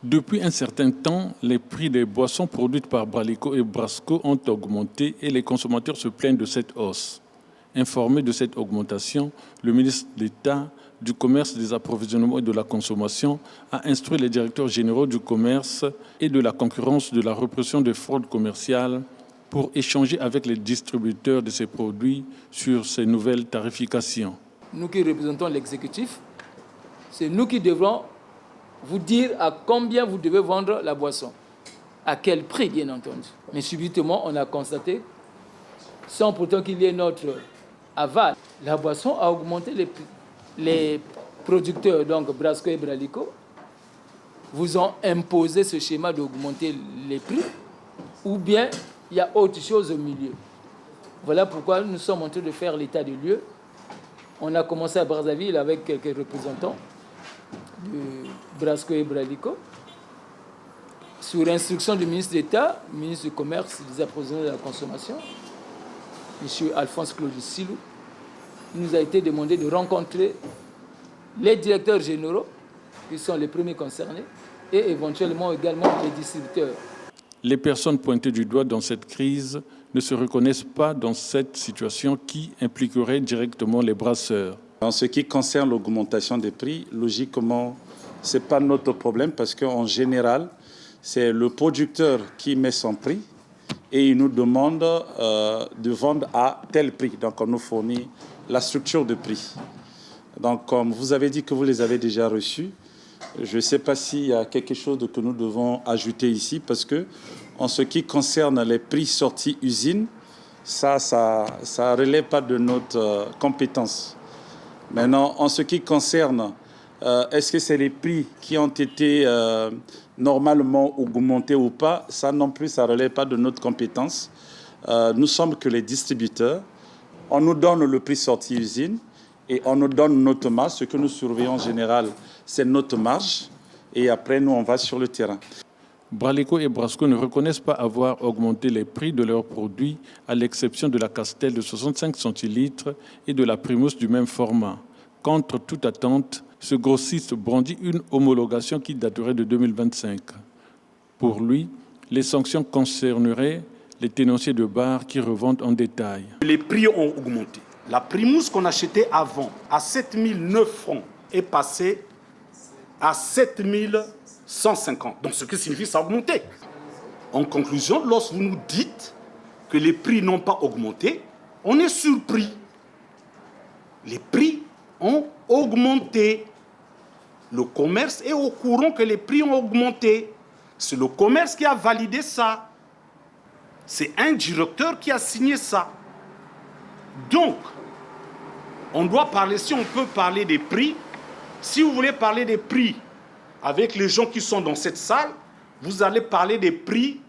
Depuis un certain temps, les prix des boissons produites par Bralico et Brasco ont augmenté et les consommateurs se plaignent de cette hausse. Informé de cette augmentation, le ministre d'État du Commerce, des Approvisionnements et de la Consommation a instruit les directeurs généraux du commerce et de la concurrence de la répression des fraudes commerciales pour échanger avec les distributeurs de ces produits sur ces nouvelles tarifications. Nous qui représentons l'exécutif, c'est nous qui devrons vous dire à combien vous devez vendre la boisson, à quel prix bien entendu. Mais subitement, on a constaté, sans pourtant qu'il y ait notre aval, la boisson a augmenté les prix. Les producteurs, donc Brasco et Bralico, vous ont imposé ce schéma d'augmenter les prix, ou bien il y a autre chose au milieu. Voilà pourquoi nous sommes en train de faire l'état des lieux. On a commencé à Brazzaville avec quelques représentants de Brasco et Bralico, sur instruction du ministre d'État, ministre du Commerce, des Approvisionnements et de la Consommation, M. Alphonse Claude Silou. Il nous a été demandé de rencontrer les directeurs généraux, qui sont les premiers concernés, et éventuellement également les distributeurs. Les personnes pointées du doigt dans cette crise ne se reconnaissent pas dans cette situation qui impliquerait directement les brasseurs. En ce qui concerne l'augmentation des prix, logiquement, ce n'est pas notre problème parce qu'en général, c'est le producteur qui met son prix et il nous demande de vendre à tel prix. Donc, on nous fournit la structure de prix. Donc, comme vous avez dit que vous les avez déjà reçus, je ne sais pas s'il y a quelque chose que nous devons ajouter ici parce que, en ce qui concerne les prix sortis usine, ça relève pas de notre compétence. Maintenant, en ce qui concerne, est-ce que c'est les prix qui ont été normalement augmentés ou pas, ça non plus, ça relève pas de notre compétence. Nous sommes que les distributeurs. On nous donne le prix sorti usine et on nous donne notre marge. Ce que nous surveillons en général, c'est notre marge. Et après, nous, on va sur le terrain. Bralico et Brasco ne reconnaissent pas avoir augmenté les prix de leurs produits, à l'exception de la Castel de 65 centilitres et de la Primus du même format. Contre toute attente, ce grossiste brandit une homologation qui daterait de 2025. Pour lui, les sanctions concerneraient les tenanciers de bars qui revendent en détail. Les prix ont augmenté. La Primus qu'on achetait avant à 7 900 francs est passée à 7 150. Donc ce qui signifie que ça a augmenté. En conclusion, lorsque vous nous dites que les prix n'ont pas augmenté, on est surpris. Les prix ont augmenté. Le commerce est au courant que les prix ont augmenté. C'est le commerce qui a validé ça. C'est un directeur qui a signé ça. Donc, on doit parler, si on peut parler des prix, si vous voulez parler des prix avec les gens qui sont dans cette salle, vous allez parler des prix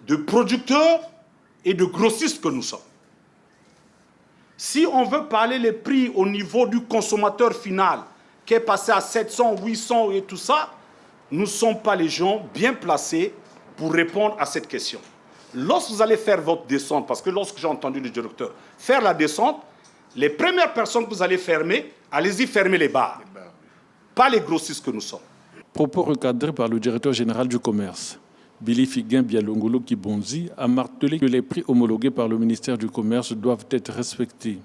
de producteurs et de grossistes que nous sommes. Si on veut parler les prix au niveau du consommateur final, qui est passé à 700, 800 et tout ça, nous ne sommes pas les gens bien placés pour répondre à cette question. Lorsque vous allez faire votre descente, parce que lorsque j'ai entendu le directeur faire la descente, les premières personnes que vous allez fermer, allez-y fermer les bars, pas les grossistes que nous sommes. Propos recadrés par le directeur général du commerce. Billy Figuin Bialongolo Kibonzi a martelé que les prix homologués par le ministère du Commerce doivent être respectés.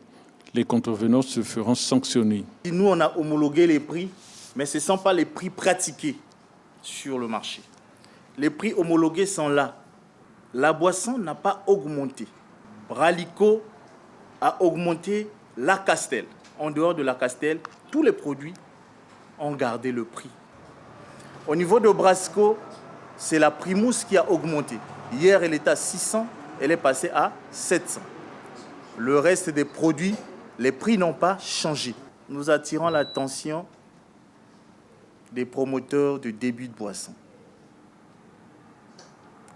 Les contrevenants se feront sanctionner. Nous, on a homologué les prix, mais ce ne sont pas les prix pratiqués sur le marché. Les prix homologués sont là. La boisson n'a pas augmenté. Bralico a augmenté la Castel. En dehors de la Castel, tous les produits ont gardé le prix. Au niveau de Brasco, c'est la Primus qui a augmenté. Hier, elle était à 600, elle est passée à 700. Le reste des produits, les prix n'ont pas changé. Nous attirons l'attention des promoteurs de débit de boisson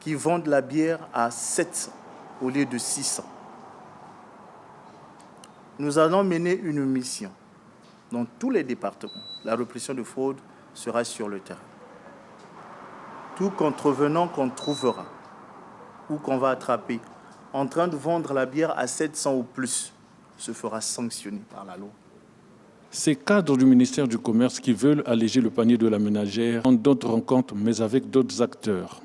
qui vendent la bière à 700 au lieu de 600. Nous allons mener une mission dans tous les départements. La répression de fraude sera sur le terrain. Tout contrevenant qu'on trouvera ou qu'on va attraper en train de vendre la bière à 700 ou plus se fera sanctionner par la loi. Ces cadres du ministère du Commerce qui veulent alléger le panier de la ménagère ont d'autres rencontres, mais avec d'autres acteurs.